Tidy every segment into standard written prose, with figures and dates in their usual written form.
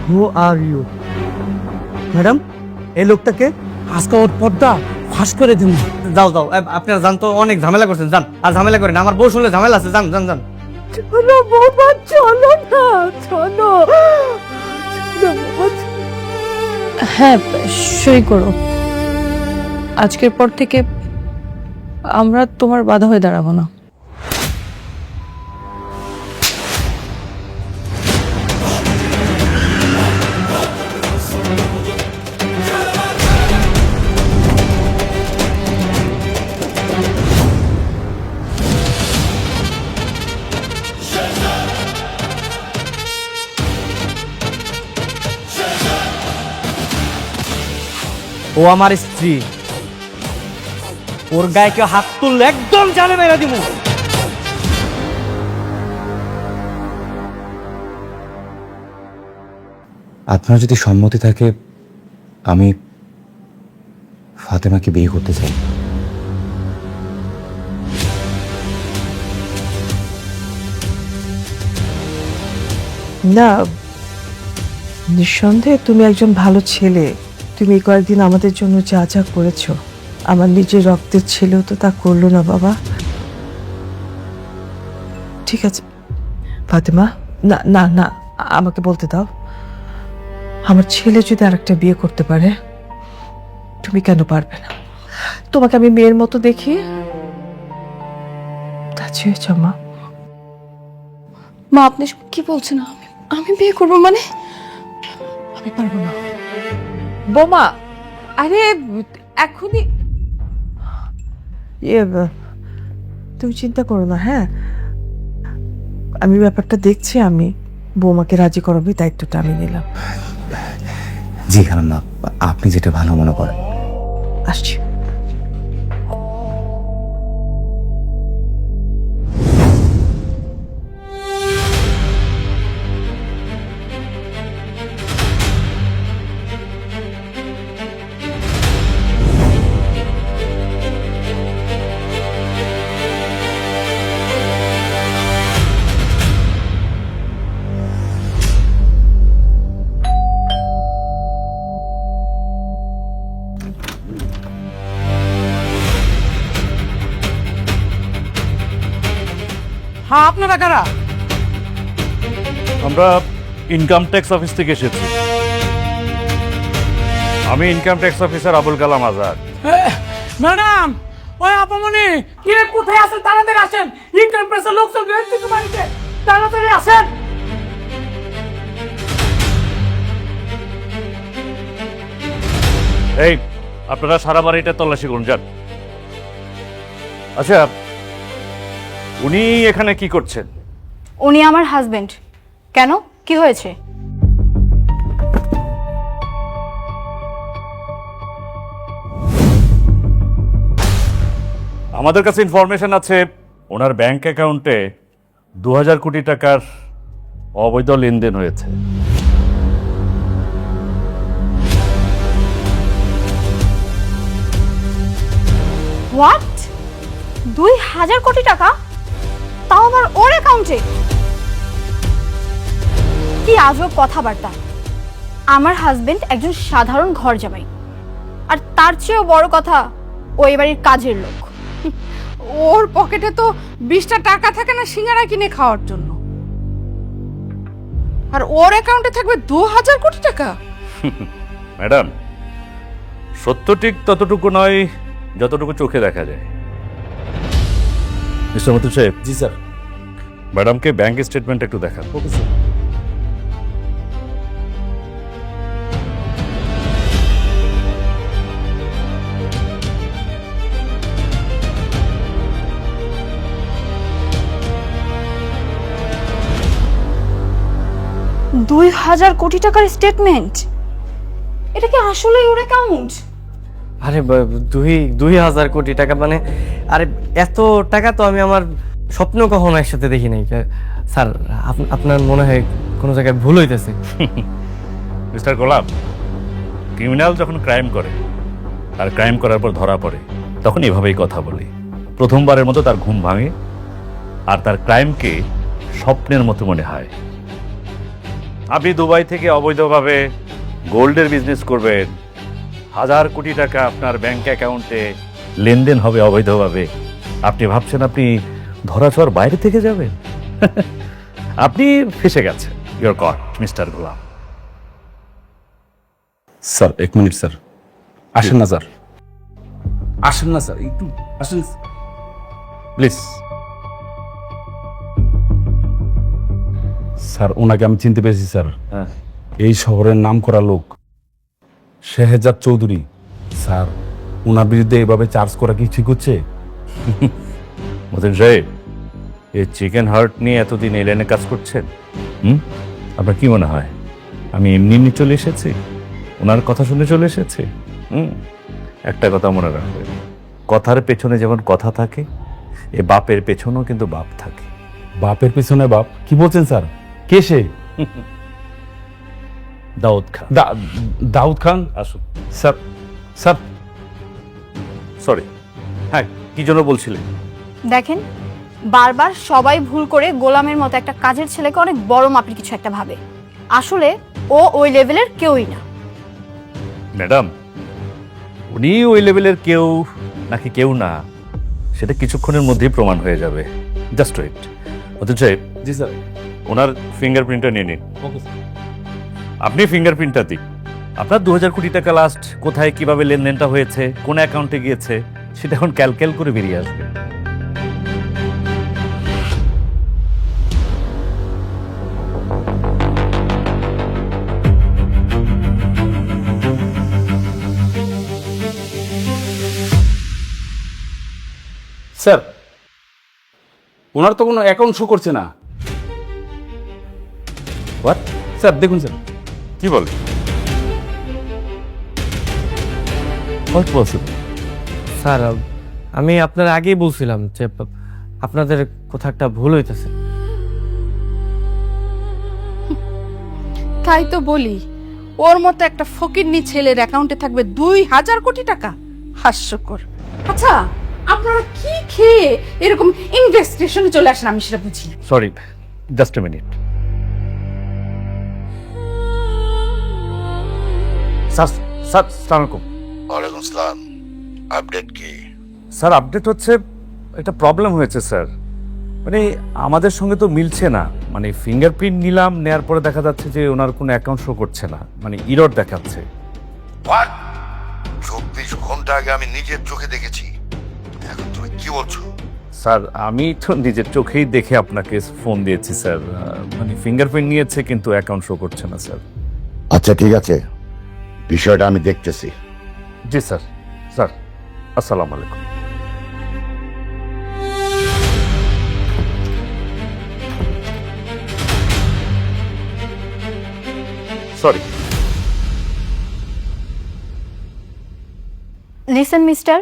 Who are you? Madam, এই লোকটাকে আজকে ওর পর্দা ফাঁস করে দেব। যাও যাও, আপনারা জান তো, অনেক ঝামেলা করছেন, যান। আর ঝামেলা করেন, আমার বউ শুনলে ঝামেলা আছে, যান যান যান। চলো বাবা, চলো না, চলো। হ্যাঁ, সই করো। আজকের পর থেকে আমরা তোমার বাধা হয়ে দাঁড়াবো না। ও আমার স্ত্রী, ওর গায়ে কেউ হাত তুললে একদম জানে মেরে দিব। আপনার যদি সম্মতি থাকে, আমি ফাতেমাকে বিয়ে করতে চাই। না, নিঃসন্দেহে তুমি একজন ভালো ছেলে। তুমি এই কয়েকদিন আমাদের জন্য যা যা করেছো, আমার নিজের রক্তের ছেলেও তো তা করলো না বাবা। ঠিক আছে ফাতেমা, না না না, আমাকে বলতে দাও। আমার ছেলে যদি আরেকটা বিয়ে করতে পারে, তুমি কেন পারবে না? তোমাকে আমি মেয়ের মতো দেখি। তা চেয়েছ মা? মা, আপনি সব কি বলছেন? আমি বিয়ে করবো মানে? আমি পারবো না বোমা। আরে এখনই তুমি চিন্তা করো না। হ্যাঁ, আমি ব্যাপারটা দেখছি। আমি বৌমাকে রাজি করাবো, দায়িত্বটা আমি নিলাম। জি খালাম্মা, আপনি যেটা ভালো মনে করেন। আসছি। হ্যাঁ, আপনারা কারা? আমরা ইনকাম ট্যাক্স অফিস থেকে এসেছি। আমি income tax officer Abul Kalam Azad. Madam, ওই আপামনি কি রে, কোথায় আছেন? তাড়াতাড়ি আসেন। ইনকাম প্রেসের লোক সব বের থেকে বাড়িতে, তাড়াতাড়ি আসেন। এই, আপনারা সারা বাড়িটা তল্লাশি করুন, যান। আচ্ছা, উনি এখানে কি করছেন? উনি আমার হাজবেন্ড। কেন, কি হয়েছে? আমাদের কাছে ইনফরমেশন আছে ওনার ব্যাংক অ্যাকাউন্টে 2000 কোটি টাকার অবৈধ লেনদেন হয়েছে। হোয়াট? 2000 কোটি টাকা? তাও আবার ওর অ্যাকাউন্টে? কি আজব কথাবার্তা। আমার হাজবেন্ড একজন সাধারণ ঘর জামাই, আর তার চেয়েও বড় কথা, ও এই বাড়ির কাজের লোক। ওর পকেটে তো 20টা টাকা থাকে না সিঙ্গারা কিনে খাওয়ার জন্য, আর ওর অ্যাকাউন্টে থাকবে 2000 কোটি টাকা? ম্যাডাম, সত্য ঠিক ততটুকু নয় যতটুকু চোখে দেখা যায়। মিস্টার মতুল সাহেব। জি স্যার। ম্যাডামকে ব্যাংক স্টেটমেন্ট একটু দেখান। Okay sir. দুই 2000 কোটি টাকার স্টেটমেন্ট? এটা কি আসলেই ওর অ্যাকাউন্ট? আরে 2000 কোটি টাকা মানে? আরে এত টাকা তো আমি আমার স্বপ্ন কখনো একসাথে দেখি নাই স্যার। আপনার মনে হয় কোনো জায়গায় ভুল হইতেছে। মিস্টার গোলাপ, ক্রিমিনাল যখন ক্রাইম করে আর ক্রাইম করার পর ধরা পড়ে, তখন এভাবেই কথা বলি। প্রথমবারের মতো তার ঘুম ভাঙে আর তার ক্রাইমকে স্বপ্নের মতো মনে হয়। আপনি দুবাই থেকে অবৈধভাবে গোল্ডের বিজনেস করবেন, 1000 কোটি টাকা আপনার ব্যাংক অ্যাকাউন্টে লেনদেন হবে অবৈধভাবে, আপনি ভাবছেন আপনি ধরাছোঁয়ার বাইরে থেকে যাবেন? আপনি ফেসে গেছেন। You're caught mister Golam. Sir 1 minute sir, আসেন না স্যার, আসেন না স্যার, একটু আসেন প্লিজ। স্যার। ওনাকে আমি চিনতে পেরেছি স্যার, হ্যাঁ, এই শহরের নাম করা লোক শেহজাদ চৌধুরী। স্যার, ওনার বিরুদ্ধে এভাবে চার্জ করা কি ঠিক হচ্ছে? মতিন সাহেব, এই চিকেন হার্ট নিয়ে এতদিন এই লাইনে কাজ করছেন, আপনার কি মনে হয় আমি এমনি এমনি চলে এসেছি? ওনার কথা শুনে চলে এসেছি? একটা কথা মনে রাখবেন, কথার পেছনে যেমন কথা থাকে, এ বাপের পেছনেও কিন্তু বাপ থাকে। বাপের পেছনে বাপ? কি বলছেন স্যার? কে সে? দাউদ খান। দাউদ খান? আসুন। স্যার, স্যার সরি, হ্যাঁ, কি জন্য বলছিলেন? দেখেন, বারবার সবাই ভুল করে গোলামের মতো একটা কাজের ছেলেকে অনেক বড় মাপের কিছু একটা ভাবে। আসলে ও ওই লেভেলের কেউই না। ম্যাডাম, উনি ওই লেভেলের কেউ নাকি কেউ না, সেটা কিছুক্ষণের মধ্যেই প্রমাণ হয়ে যাবে। Just wait. অথচ জি স্যার। ওনার ফিঙ্গারপ্রিন্টটা নিয়ে নিন। Okay sir. আপনি ফিঙ্গারপ্রিন্টটা দিন। আপনার 2000 কোটি টাকা লাস্ট কোথায় কিভাবে লেনদেনটা হয়েছে, কোন অ্যাকাউন্টে গিয়েছে, সেটা এখন ক্যালকুলেট করে বেরিয়ে আসবে। স্যার, ওনার তো কোনো অ্যাকাউন্ট শো করছে না। হোয়াট? স্যার দেখুন স্যার। কি বলে? What possible? স্যার, আমি আপনার আগেই বলছিলাম যে আপনাদের কোথাও একটা ভুল হইতেছে। তাই তো বলি, ওর মতো একটা ফকিরনি ছেলের অ্যাকাউন্টে থাকবে 2000 কোটি টাকা। হাস্যকর। আচ্ছা, আপনারা কি খেয়ে এরকম ইনভেস্টিগেশনে চলে আসেন, আমি সেটা বুঝি না। Sorry, just a minute. Sir, sir, আসসালামু আলাইকুম। ওয়ালাইকুম আসসালাম। আপডেট কি? স্যার, আপডেট হচ্ছে একটা প্রবলেম হয়েছে স্যার। মানে আমাদের সঙ্গে তো মিলছে না। মানে ফিঙ্গারপ্রিন্ট নিলাম, নেয়ার পরে দেখা যাচ্ছে যে ওনার কোনো অ্যাকাউন্ট শো করছে না, মানে ইরর দেখাচ্ছে। হোয়াট? 24 ঘন্টা আগে আমি নিজের চোখে দেখেছি, এখন তুমি কি বলছো? স্যার, আমি তো নিজের চোখেই দেখে আপনাকে ফোন দিয়েছি স্যার। মানে ফিঙ্গারপ্রিন্ট নিয়েছে কিন্তু অ্যাকাউন্ট শো করছে না স্যার। আচ্ছা ঠিক আছে, বিষয়টা আমি দেখতেছি। জি স্যার। স্যার, আসসালামু আলাইকুম। সরি। লিসেন মিস্টার,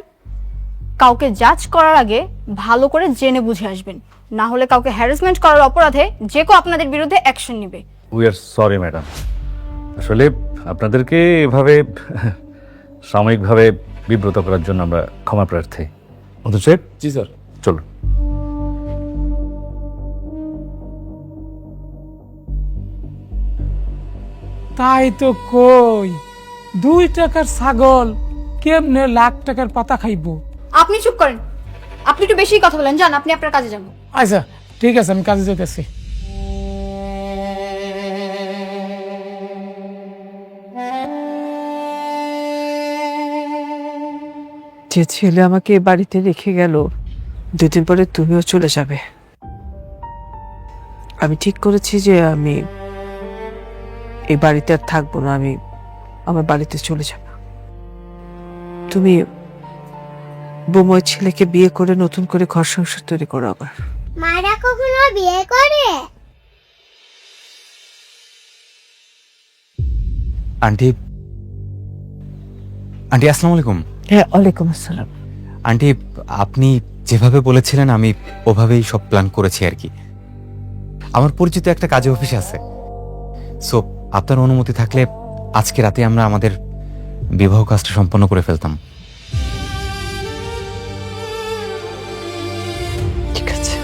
কাউকে জাজ করার আগে ভালো করে জেনে বুঝে আসবেন, না হলে কাউকে হ্যারাসমেন্ট করার অপরাধে যে কেউ আপনাদের বিরুদ্ধে অ্যাকশন নেবে। We are sorry madam. আসলে আপনাদেরকে এভাবে সাময়িকভাবে বিব্রত করার জন্য আমরা ক্ষমা প্রার্থী। অথচ জি স্যার। চলুন। তাই তো কই, 2 টাকার ছাগল কেমনে লাখ টাকার পাতা খাইবো? আপনি চুপ করেন, আপনি একটু বেশি কথা বলেন। যান, আপনি আপনার কাজে যান। আচ্ছা ঠিক আছে, আমি কাজে যেতেছি। যে ছেলে আমাকে এ বাড়িতে রেখে গেল, 2 দিন পরে তুমিও চলে যাবে। আমি ঠিক করেছি যে আমি এই বাড়িতে আর থাকবো না, আমি আমার বাড়িতে চলে যাব। তুমি বোময় ছেলেকে বিয়ে করে নতুন করে ঘর সংসার তৈরি করো আবার। মারা কখনো বিয়ে করে? আন্টি, আন্টি আসসালামু আলাইকুম। হ্যাঁ, ওয়ালাইকুম আসসালাম। আন্টি, আপনি যেভাবে বলেছিলেন আমি ওভাবেই সব প্ল্যান করেছি আর কি। আমার পরিচিত একটা কাজে অফিস আছে, সো আপনার অনুমতি থাকলে আজকে রাতে আমরা আমাদের বিবাহ কাজটা সম্পন্ন করে ফেলতাম। ঠিক আছে,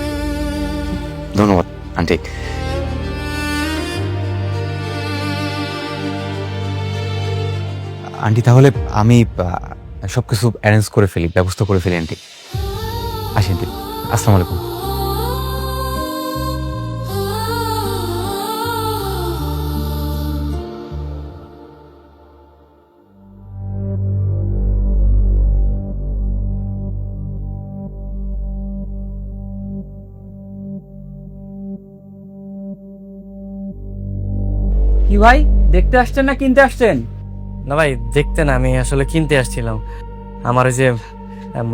ধন্যবাদ আন্টি। আন্টি তাহলে আমি সবকিছু অ্যারেঞ্জ করে ফেলি, ব্যবস্থা করে ফেলি আন্টি। আসি আন্টি, আসসালামু আলাইকুম। কি ভাই, দেখতে আসছেন না কিনতে আসছেন? না ভাই, দেখতে না, আমি আসলে কিনতে আসছিলাম। আমার ওই যে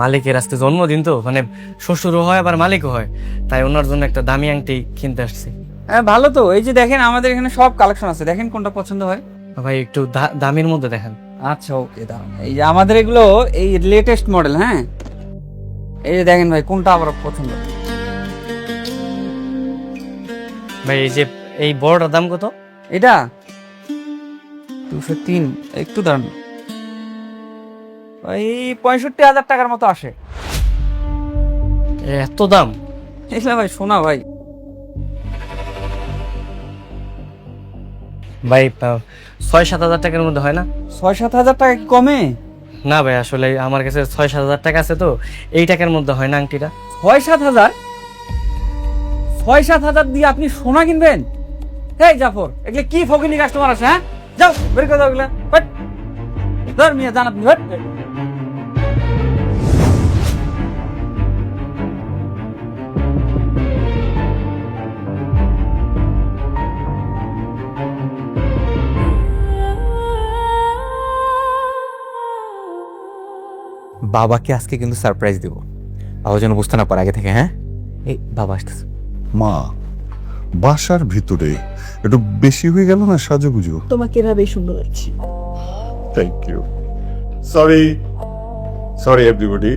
মালিকের আজকে জন্মদিন, তো মানে শ্বশুরও হয় আবার মালিকও হয়, তাই ওনার জন্য একটা দামি আংটি কিনতে আসছি। হ্যাঁ ভালো তো। এই যে দেখেন, আমাদের এখানে সব কালেকশন আছে, দেখেন কোনটা পছন্দ হয়। ভাই একটু দামির মধ্যে দেখেন। আচ্ছা ওকে, দাও। এই যে আমাদের এগুলো এই লেটেস্ট মডেল। হ্যাঁ, এই যে দেখেন ভাই, কোনটা আমার পছন্দ। ভাই এই যে এই বড়টার দাম কত? এটা 203। একটু দাঁড়ান, ওই 65,000 টাকার মতো আসে। এত দাম? এগুলা ভাই শোনা ভাই। ভাই 6-7 হাজার টাকার মধ্যে হয় না? 6-7 হাজার টাকা কি কমে? না ভাই, আসলে আমার কাছে 6-7 হাজার টাকা আছে, তো এই টাকার মধ্যে হয় না আংটিটা। 6-7 হাজার? 6-7 হাজার দিয়ে আপনি সোনা কিনবেন? এই জাফর, এগুলো কি ফকিনি কাস্টমার আছে? হ্যাঁ, যাও বের করে দাও এগুলা। বাট ধর মিয়া, জান আপনি। বাট বাবাকে আজকে কিন্তু সারপ্রাইজ দেবো, বাবা যেন বুঝতে না পারে আগে থেকে। হ্যাঁ, এই বাবা আসতেছে। মা, বাসার ভিতরে একটু বেশি হয়ে গেল না সাজুগুজু? তোমাকে এভাবেই সুন্দর লাগছে। Thank you. Sorry sorry everybody.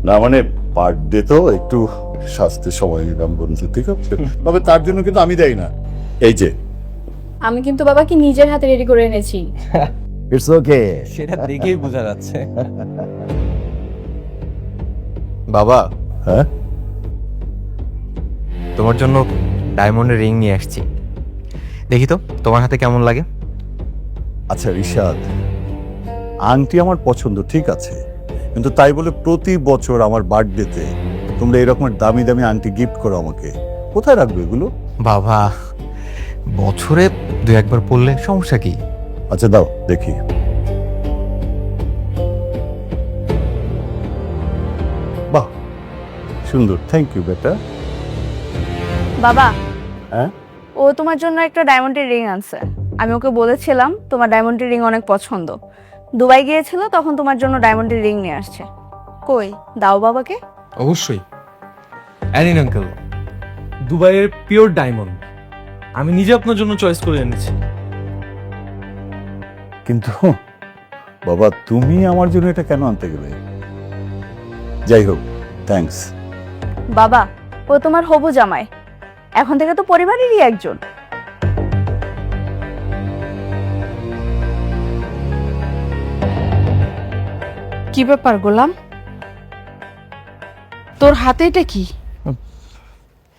না মানে বার্থডে তো একটু সাজতে সময় নিলাম বন্ধু, ঠিক আছে? তবে তার জন্য কিন্তু আমি দেই না। এই যে আমি কিন্তু বাবাকে নিজের হাতে রেডি করে এনেছি। It's okay. সেটা দেখেই বোঝা যাচ্ছে। বাবা, হ্যাঁ, তোমার জন্য ডায়মন্ডের রিং নিয়ে আসছি, দেখি তো তোমার হাতে কেমন লাগে। আচ্ছা রিশাদ, আংটি আমার পছন্দ ঠিক আছে, কিন্তু তাই বলে প্রতি বছর আমার বার্থডেতে তোমরা এরকম দামি দামি আংটি গিফট করো আমাকে। কোথায় রাখবে এগুলো? বাবা, বছরে 2-1বার পড়লে সমস্যা কি? আচ্ছা দাও দেখি। বাহ, সুন্দর, থ্যাংক ইউ বেটা। বাবা, হ্যাঁ, ও তোমার জন্য একটা ডায়মন্ডের রিং আনছে। আমি ওকে বলেছিলাম তোমার ডায়মন্ডের রিং অনেক পছন্দ। দুবাই গিয়েছিল, তখন তোমার জন্য ডায়মন্ডের রিং নিয়ে আসছে। কই, দাও বাবাকে। অবশ্যই। অ্যানিন আঙ্কেল, দুবাইয়ের পিওর ডায়মন্ড আমি নিজে আপনার জন্য চয়েস করে এনেছি। কিন্তু বাবা তুমি আমার জন্য এটা কেন আনতে গেলে? যাই হোক, থ্যাঙ্কস। বাবা, ও তোমার হবু জামাই, এখন থেকে তো পরিবারেরই একজন। কি ব্যাপার গোলাম, তোর হাতে এটা কি?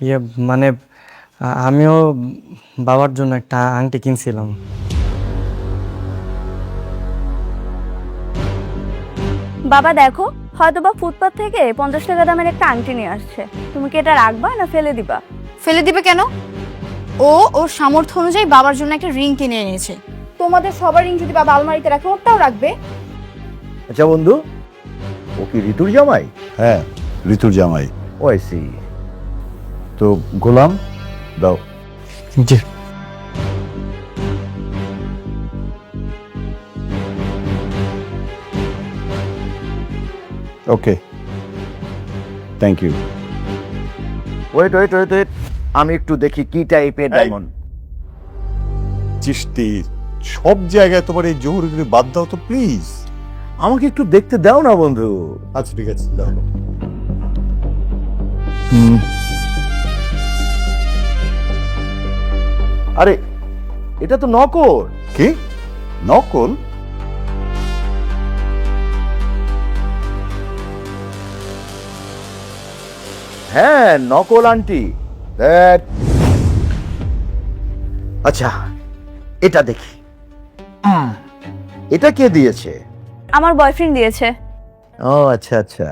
ইয়ে মানে আমিও বাবার জন্য একটা আংটি কিনছিলাম। বাবা দেখো, হয়তো বা ফুটপাথ থেকে 50 টাকা দামের একটা আংটি নিয়ে আসছে। তুমি কি এটা রাখবা না ফেলে দিবা? ফেলে দিবে কেন? ও ওর সামর্থ্য অনুযায়ী বাবার জন্য একটা রিং কিনে এনেছে। তোমাদের সবার রিং যদি বাবা আলমারিতে রাখে, ওটাও রাখবে। আচ্ছা বন্ধু, ও কি ঋতুর জামাই? হ্যাঁ, ঋতুর জামাই। Oh I see. তো গোলাম দাও। জি। Okay, thank you. Wait wait wait wait, আমি একটু দেখি কি টাইপের ডায়মন্ড। চিশতি, সব জায়গায় তোমার এই জহুরিগুলি বাদ দাও তো প্লিজ। আমাকে একটু দেখতে দাও না বন্ধু। আচ্ছা ঠিক আছে, দাও। আরে এটা তো নকল। কি নকল? হ্যাঁ নকল আন্টি। আচ্ছা এটা দেখি। এটা কে দিয়েছে? আমার বয়ফ্রেন্ড দিয়েছে। ও আচ্ছা আচ্ছা।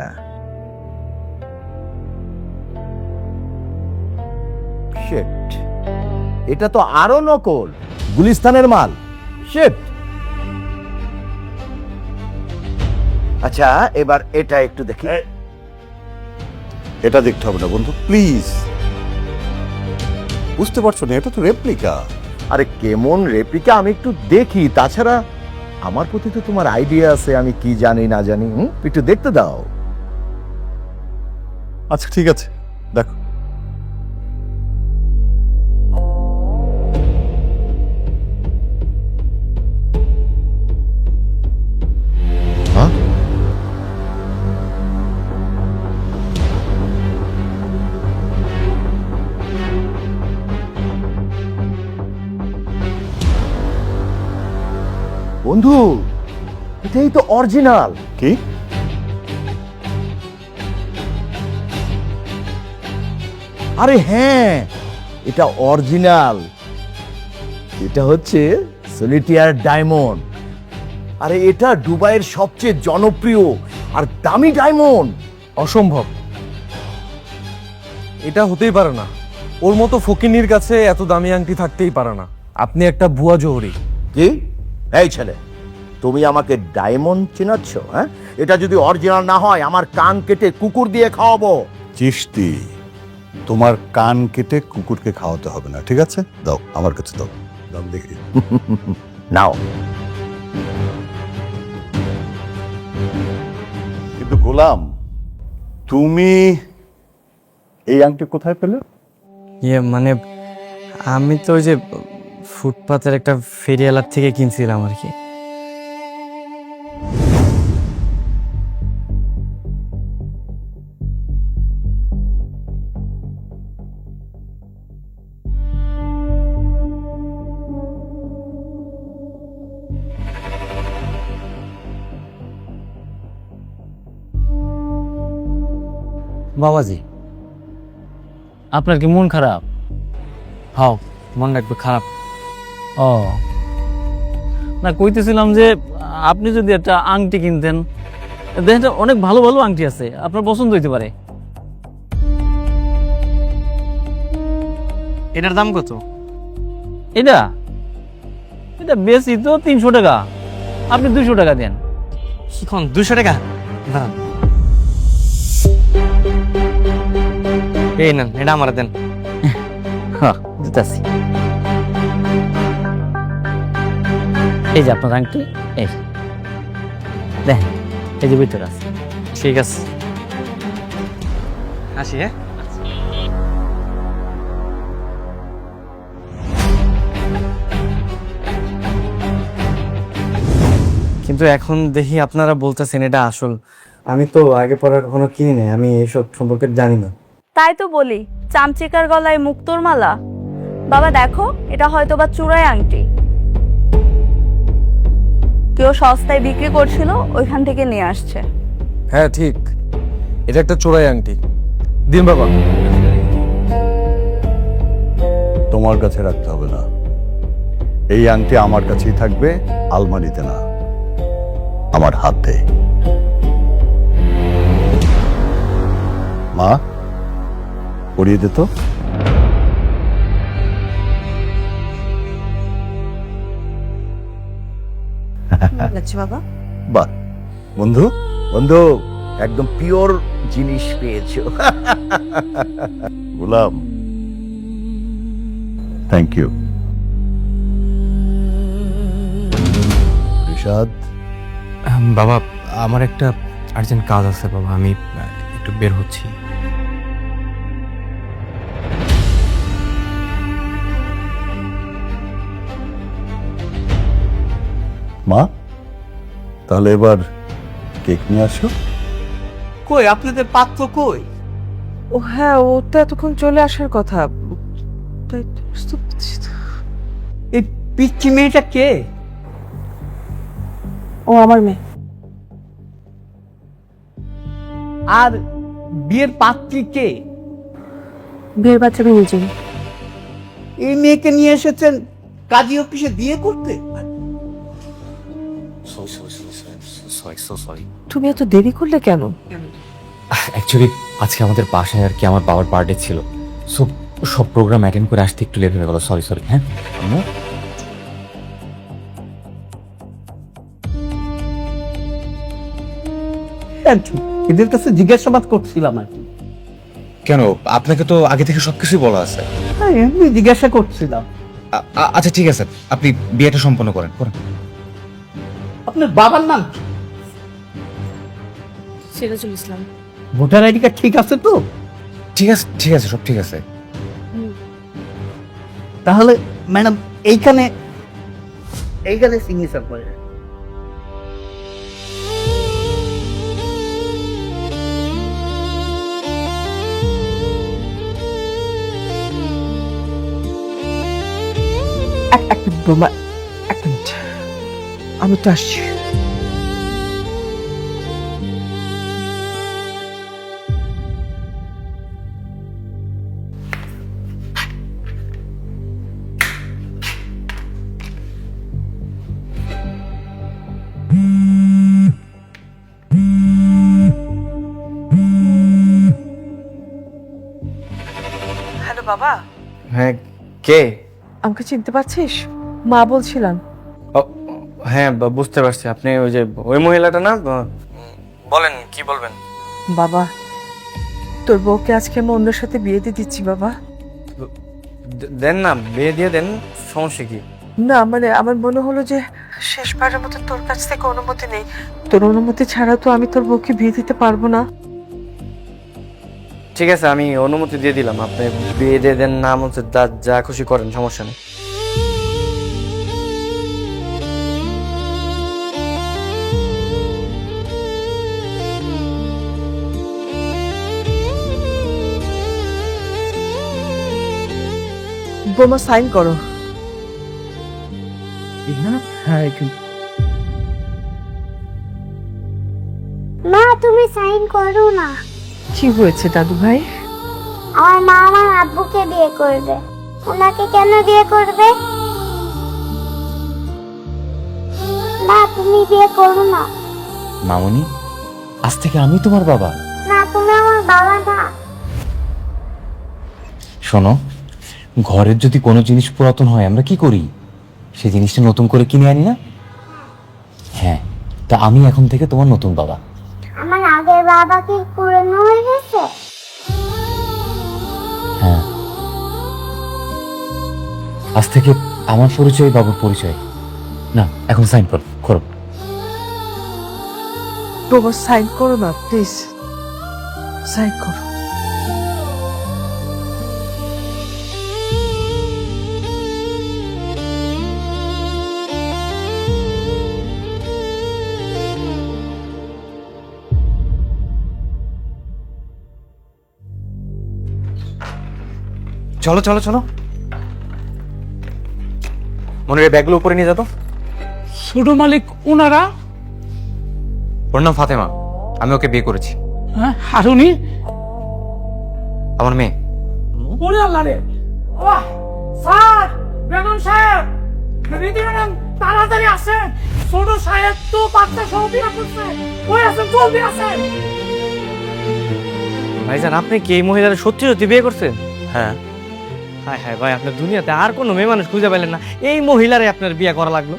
শিট, এটা তো আরো নকল, গুলিস্তানের মাল। শিট। আচ্ছা এবার এটা একটু দেখি। এটা দেখতে হবে না বন্ধু, প্লিজ। বুঝতে পারছো না, এটা তো রেপ্লিকা। আরে কেমন রেপ্লিকা আমি একটু দেখি, তাছাড়া আমার প্রতি তো তোমার আইডিয়া আছে, আমি কি জানি না জানি। একটু দেখতে দাও। আচ্ছা ঠিক আছে, দেখো। হ্যাঁ, বন্ধু এটাই তো অরিজিনাল। কি? আরে হ্যাঁ, এটা অরিজিনাল। এটা হচ্ছে সলিটিয়ার ডায়মন্ড। আরে এটা দুবাইয়ের সবচেয়ে জনপ্রিয় আর দামি ডায়মন্ড। অসম্ভব, এটা হতেই পারে না। ওর মতো ফকিনির কাছে এত দামি আংটি থাকতেই পারে না। আপনি একটা ভুয়া জহরি। কি? এই ছেলে, তুমি আমাকে ডায়মন্ড চিনাচ্ছ? হ্যাঁ, এটা যদি অরিজিনাল না হয় আমার কান কেটে কুকুর দিয়ে খাওয়াবো। চিশতি, তোমার কান কেটে কুকুরকে খাওয়াতে হবে না, ঠিক আছে? দাও আমার কাছে, দাও, দাম দেখি। নাও। কিন্তু গোলাম, তুমি এই আংটি কোথায় পেলে? মানে আমি তো ওই যে ফুটপাতের একটা ফেরিওয়ালার থেকে কিনছিলাম আর কি। বাবাজি, আপনার কি মন খারাপ? হাও, মনটা একটু খারাপ। ও না, কইতেছিলাম যে আপনি যদি একটা আংটি কিনতেন, দেখেন অনেক ভালো ভালো আংটি আছে, আপনার পছন্দ হইতে পারে। এটার দাম কত? এটা এটা বেশি তো 300 টাকা, আপনি 200 টাকা দেন। শিখন 200 টাকা? দাঁড়ান, এই নেন, এটা আমার দেন। হ্যাঁ দিতেছি। এই যে আপনার আংটি, এই দেখেন, এই যে ভিতরে আছে। ঠিক আছে, আসি। হ্যাঁ, কিন্তু এখন দেখি আপনারা বলতেছেন এটা আসল। আমি তো আগে পরে কখনো কিনি নাই, আমি এইসব সম্পর্কে জানি না। তাই তো বলি, চামচিকার গলায় মুক্তোর মালা। বাবা দেখো, এটা হয়তো বা চূড়ায় আংটি, কেউ সস্তায় বিক্রি করছিল, ওইখান থেকে নিয়ে আসছে। হ্যাঁ ঠিক, এটা একটা চোরাই আংটি। দিন বাবা। তোমার কাছে রাখতে হবে না, এই আংটি আমার কাছেই থাকবে, আলমারিতে না, আমার হাতে। মা, পরিয়ে দে তো। বাবা, বাহ, বন্ধু, বন্ধু একদম পিওর জিনিস পেয়েছো। গোলাম, থ্যাংক ইউ। রিশাদ, বাবা, আমার একটা আর্জেন্ট কাজ আছে বাবা, আমি একটু বের হচ্ছি। মা, তাহলে এবার কেক নিয়ে আসো। কই আপনাদের পাত্র কই? ও হ্যাঁ, ও তো এতক্ষণ চলে আসার কথা। তাই তো বুঝতে পারছি না। এই পিচ্চি মেয়েটা কে? ও আমার মেয়ে। আর বিয়ের পাত্রী কে? বিয়ের বাচ্চা আমি নিজেই। এই মেয়েকে নিয়ে এসেছেন কাজী অফিসে বিয়ে করতে? সরি। তুমি এত দেরি করলে কেন? অ্যাকচুয়ালি আজকে আমাদের বাসায় আর কি আমার বাবার বার্থডে ছিল, সো সব প্রোগ্রাম অ্যাটেন্ড করে আসতে একটু লেট হয়ে গেল। সরি। হ্যাঁ আম্মু, এদের কাছে জিজ্ঞাসাবাদ করছিলাম আর কি। কেন? আপনাকে তো আগে থেকে সবকিছুই বলা আছে। হ্যাঁ, এমনি জিজ্ঞাসা করছিলাম। আচ্ছা ঠিক আছে, আপনি বিয়েটা সম্পন্ন করেন। আপনার বাবার নাম কি? Sirajul Islam. Voter ID card ঠিক আছে তো? ঠিক আছে, সব ঠিক আছে। তাহলে ম্যাডাম এইখানে সিগনেচার করে। এক মিনিট বোমা, এক মিনিট, আমি তো আসছি। হ্যালো বাবা। হ্যাঁ, কে? আমাকে চিনতে পারছিস? মা বলছিলাম। হ্যাঁ, বুঝতে পারছি। আপনি ওই যে ওই মহিলাটা না? বলেন, কি বলবেন? বাবা, তোর বউকে আজকে আমি অন্যের সাথে বিয়ে দিয়ে দিচ্ছি বাবা। দেন না, বিয়ে দিয়ে দেন, সমস্যা কি? না মানে আমার মনে হলো যে শেষবারের মতো তোর কাছ থেকে অনুমতি নেই। তোর অনুমতি ছাড়া তো আমি তোর বউকে বিয়ে দিতে পারবো না। ঠিক আছে, আমি অনুমতি দিয়ে দিলাম। আপনি বিয়ে দিয়ে দেন, নাম হচ্ছে যা খুশি করেন, সমস্যা নেই। বোমা সাইন করো। হ্যাঁ, মা তুমি সাইন করো না। কি হয়েছে দাদু ভাই? আমার মা আমার আব্বুকে বিয়ে করবে। ওনাকে কেন বিয়ে করবে? না তুমি বিয়ে করো না। মামুনি, আজ থেকে আমি তোমার বাবা। না তুমি আমার বাবা না। শোনো, ঘরের যদি কোনো জিনিস পুরাতন হয় আমরা কি করি? সেই জিনিসটা নতুন করে কিনে আনি না? হ্যাঁ, তা আমি এখন থেকে তোমার নতুন বাবা। আমার আগের বাবা কি পুরনো হয়ে গেছে? হ্যাঁ, আজ থেকে আমার পরিচয় বাবুর পরিচয়। না, এখন সাইন করো। বোমা সাইন করো না প্লিজ, সাইন করো। চলো মনের ব্যাগগুলো উপরে নিয়ে যেত। ছোট মালিক ওনারা? ওর নাম ফাতেমা, আমি ওকে বিয়ে করেছি। হ্যাঁ, হারুনি আমার মেয়ে। ওরে আল্লাহ রে! ওহ স্যার, বেগম সাহেব, দিদি ম্যাডাম তাড়াতাড়ি আসেন। ছোট সাহেব তো বাচ্চা সহ বিয়ে করছে। ওই আসেন, জলদি আসেন। ভাইজান, আপনি কি এই মহিলার সত্যি বিয়ে করছেন? হ্যাঁ। হ্যাঁ ভাই, আপনার দুনিয়াতে আর কোনো মেয়ে মানুষ খুঁজে পেলেন না, এই মহিলারে আপনার বিয়ে করা লাগলো?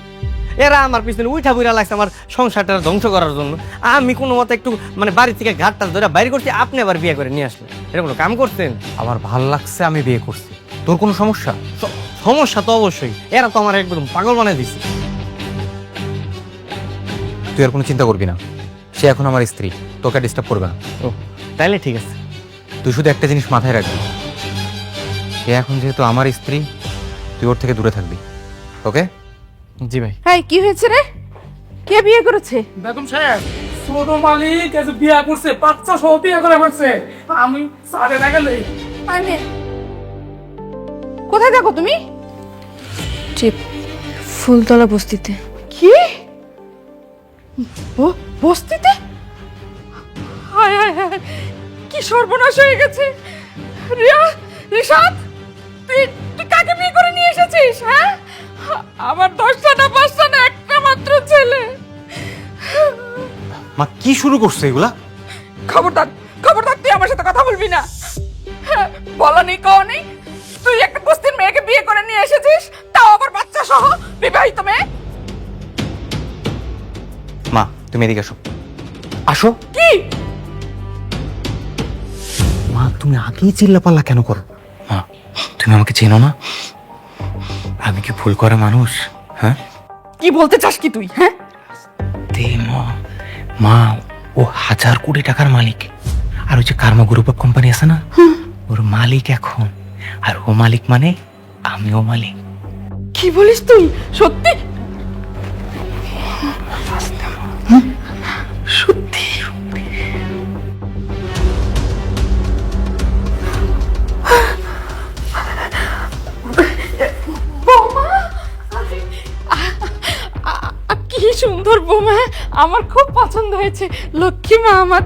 এরা আমার পিছনে উঠা বুড়া লাগছে আমার সংসারটা ধ্বংস করার জন্য। আমি কোনো মতে একটু মানে বাড়ি থেকে ঘাটটা ধরে বাইরে করছি, আপনি আবার বিয়ে করে নিয়ে আসলেন। এরকম কোনো কাম করছেন? আমার ভাল লাগছে, আমি বিয়ে করছি। তোর কোনো সমস্যা? সমস্যা তো অবশ্যই, এরা তো আমার একদম পাগল বানিয়ে দিচ্ছে। তুই আর কোনো চিন্তা করবি না, সে এখন আমার স্ত্রী, তোকে ডিস্টার্ব করবে না। ও তাইলে ঠিক আছে। তুই শুধু একটা জিনিস মাথায় রাখবি, সে এখন যেহেতু আমার স্ত্রী, তুই ওর থেকে দূরে থাকবি। ওকে? জি ভাই। হ্যাঁ, কি হয়েছে রে? কে বিয়ে করেছে? বেগম সাহেব, ছোট মালিক এসে বিয়ে করছে, বাচ্চা সহ বিয়ে করে ফেলছে। আমি সাড়ে না গেলে মানে কোথায় থাকো তুমি? ফুলতলা বস্তিতে। কি বস্তিতে? হায় হায় হায়, কি সর্বনাশ হয়ে গেছে! রিয়া, রিশাদ, তুই কাকে বিয়ে করে নিয়ে এসেছিস? হ্যাঁ, আমার 10টা না 5টা না একটা মাত্র ছেলে। কি শুরু করছো এগুলা? খবরদার খবরদার, তুই আমার সাথে কথা বলবি না। হ্যাঁ, বলা নেই কও নেই, তুই একটা কুস্তির মেয়েকে বিয়ে করে নিয়ে এসেছিস, তাও আবার বাচ্চা সহ, বিবাহিত মেয়ে। মা তুমি এদিকে আসো। আসো। কি? মা তুমি আগেই চিল্লাপাল্লা কেন করো? মা তুমি আমাকে চেনো না? আমি কি ভুল করে মানুষ? হ্যাঁ কি বলতে চাস কি তুই? হ্যাঁ, তে মা ও 1000 কোটি টাকার মালিক। আর ওই যে কার্মা গ্রুপ অফ কোম্পানি আছে না, ওর মালিক এখন। আর ও মালিক মানে আমিও মালিক। কি বলিস তুই? সত্যি? সত্যি? বৌমা, কি সুন্দর বৌমা, আমার খুব পছন্দ হয়েছে। লক্ষ্মী মা আমার।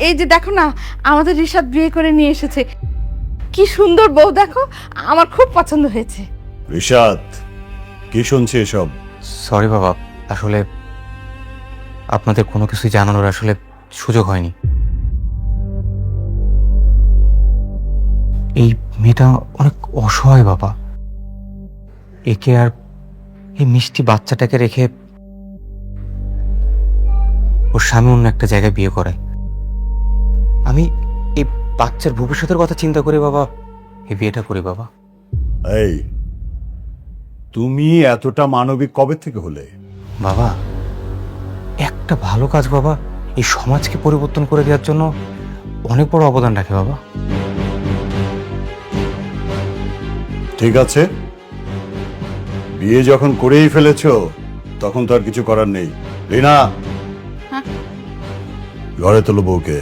এই যে দেখো না, আমাদের রিশাদ বিয়ে করে নিয়ে এসেছে। কি সুন্দর বউ দেখো, আমার খুব পছন্দ হয়েছে। রিশাদ, কি শুনছি এসব? সরি বাবা, আসলে আপনাদের কোনো কিছুই জানানোর আসলে সুযোগ হয়নি। এই মেয়েটা অনেক অসহায় বাবা। একে আর এই মিষ্টি বাচ্চাটাকে রেখে ওর স্বামী অন্য একটা জায়গায় বিয়ে করে। আমি এই বাচ্চার ভবিষ্যতের কথা চিন্তা করে বাবা এই বিয়েটা করি বাবা। এই, তুমি এতটা মানবিক কবে থেকে হলে? বাবা একটা ভালো কাজ বাবা এই সমাজকে পরিবর্তন করে দেওয়ার জন্য অনেক বড় অবদান রাখে বাবা। ঠিক আছে, বিয়ে যখন করেই ফেলেছো তখন তো আর কিছু করার নেই। রিনা, ঘরে তোলো বউকে।